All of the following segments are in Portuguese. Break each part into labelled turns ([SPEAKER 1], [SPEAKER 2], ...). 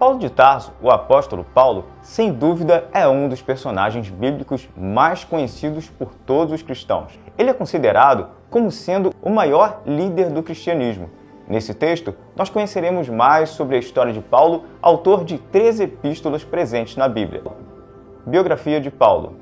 [SPEAKER 1] Paulo de Tarso, o apóstolo Paulo, sem dúvida é um dos personagens bíblicos mais conhecidos por todos os cristãos. Ele é considerado como sendo o maior líder do cristianismo. Nesse texto, nós conheceremos mais sobre a história de Paulo, autor de 13 epístolas presentes na Bíblia. Biografia de Paulo.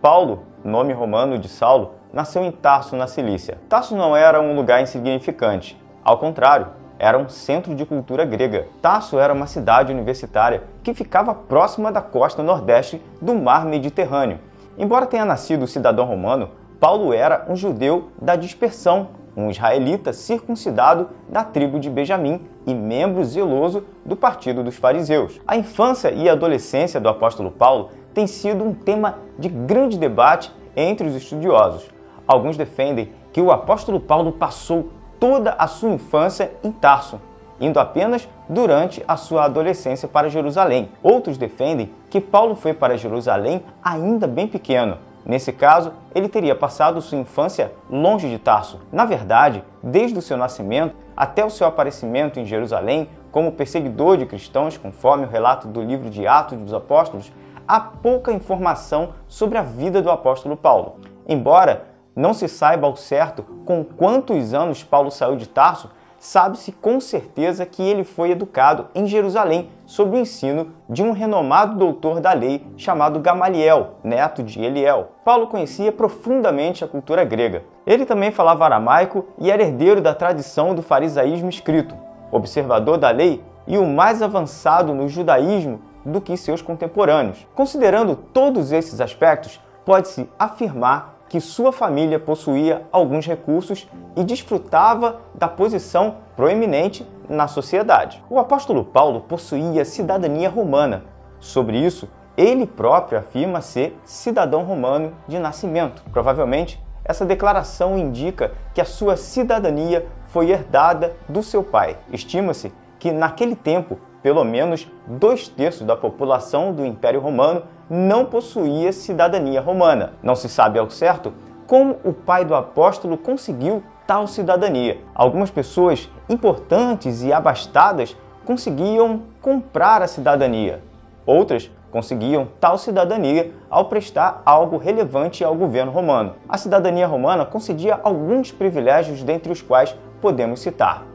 [SPEAKER 1] Paulo, nome romano de Saulo, nasceu em Tarso, na Cilícia. Tarso não era um lugar insignificante. Ao contrário, era um centro de cultura grega. Tarso era uma cidade universitária que ficava próxima da costa nordeste do mar Mediterrâneo. Embora tenha nascido cidadão romano, Paulo era um judeu da dispersão, um israelita circuncidado da tribo de Benjamim e membro zeloso do partido dos fariseus. A infância e adolescência do apóstolo Paulo tem sido um tema de grande debate entre os estudiosos. Alguns defendem que o apóstolo Paulo passou toda a sua infância em Tarso, indo apenas durante a sua adolescência para Jerusalém. Outros defendem que Paulo foi para Jerusalém ainda bem pequeno. Nesse caso, ele teria passado sua infância longe de Tarso. Na verdade, desde o seu nascimento até o seu aparecimento em Jerusalém como perseguidor de cristãos, conforme o relato do livro de Atos dos Apóstolos, há pouca informação sobre a vida do apóstolo Paulo. Embora não se saiba ao certo com quantos anos Paulo saiu de Tarso, sabe-se com certeza que ele foi educado em Jerusalém sob o ensino de um renomado doutor da lei chamado Gamaliel, neto de Eliel. Paulo conhecia profundamente a cultura grega. Ele também falava aramaico e era herdeiro da tradição do farisaísmo escrito, observador da lei e o mais avançado no judaísmo do que seus contemporâneos. Considerando todos esses aspectos, pode-se afirmar que sua família possuía alguns recursos e desfrutava da posição proeminente na sociedade. O apóstolo Paulo possuía cidadania romana. Sobre isso, ele próprio afirma ser cidadão romano de nascimento. Provavelmente, essa declaração indica que a sua cidadania foi herdada do seu pai. Estima-se que, naquele tempo, pelo menos 2/3 da população do Império Romano não possuía cidadania romana. Não se sabe ao certo como o pai do apóstolo conseguiu tal cidadania. Algumas pessoas importantes e abastadas conseguiam comprar a cidadania. Outras conseguiam tal cidadania ao prestar algo relevante ao governo romano. A cidadania romana concedia alguns privilégios, dentre os quais podemos citar: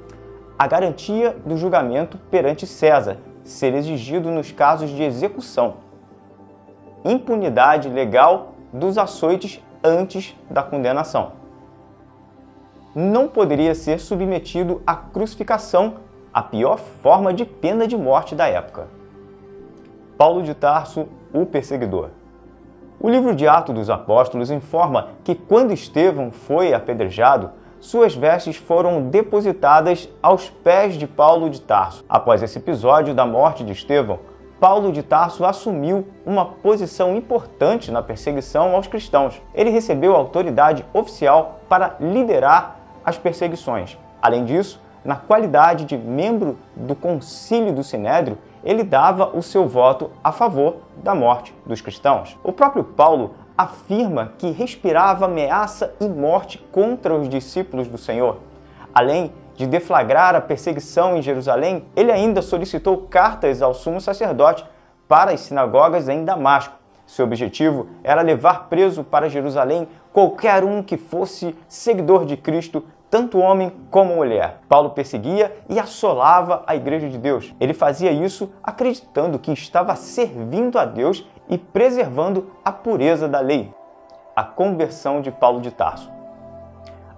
[SPEAKER 1] a garantia do julgamento perante César, ser exigido nos casos de execução, impunidade legal dos açoites antes da condenação. Não poderia ser submetido à crucificação, a pior forma de pena de morte da época. Paulo de Tarso, o perseguidor. O livro de Atos dos Apóstolos informa que quando Estevão foi apedrejado, suas vestes foram depositadas aos pés de Paulo de Tarso. Após esse episódio da morte de Estevão, Paulo de Tarso assumiu uma posição importante na perseguição aos cristãos. Ele recebeu autoridade oficial para liderar as perseguições. Além disso, na qualidade de membro do Concílio do Sinédrio, ele dava o seu voto a favor da morte dos cristãos. O próprio Paulo afirma que respirava ameaça e morte contra os discípulos do Senhor. Além de deflagrar a perseguição em Jerusalém, ele ainda solicitou cartas ao sumo sacerdote para as sinagogas em Damasco. Seu objetivo era levar preso para Jerusalém qualquer um que fosse seguidor de Cristo, tanto homem como mulher. Paulo perseguia e assolava a Igreja de Deus. Ele fazia isso acreditando que estava servindo a Deus e preservando a pureza da lei. A conversão de Paulo de Tarso.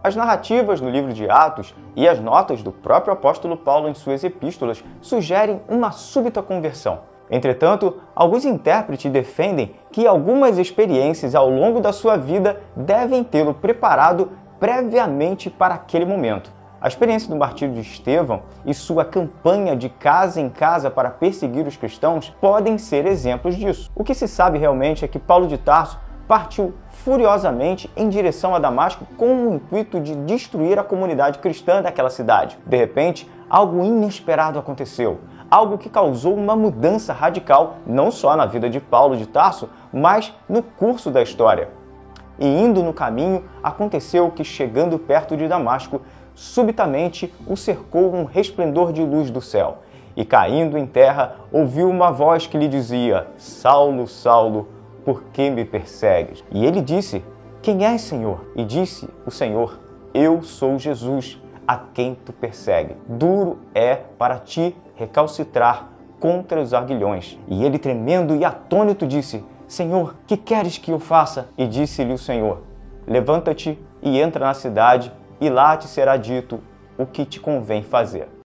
[SPEAKER 1] As narrativas no livro de Atos e as notas do próprio apóstolo Paulo em suas epístolas sugerem uma súbita conversão. Entretanto, alguns intérpretes defendem que algumas experiências ao longo da sua vida devem tê-lo preparado previamente para aquele momento. A experiência do martírio de Estevão e sua campanha de casa em casa para perseguir os cristãos podem ser exemplos disso. O que se sabe realmente é que Paulo de Tarso partiu furiosamente em direção a Damasco com o intuito de destruir a comunidade cristã daquela cidade. De repente, algo inesperado aconteceu, algo que causou uma mudança radical não só na vida de Paulo de Tarso, mas no curso da história. E indo no caminho, aconteceu que, chegando perto de Damasco, subitamente o cercou um resplendor de luz do céu. E caindo em terra, ouviu uma voz que lhe dizia: Saulo, Saulo, por que me persegues? E ele disse: Quem és, Senhor? E disse o Senhor: Eu sou Jesus, a quem tu persegue. Duro é para ti recalcitrar contra os aguilhões. E ele, tremendo e atônito, disse: Senhor, que queres que eu faça? E disse-lhe o Senhor: Levanta-te e entra na cidade, e lá te será dito o que te convém fazer.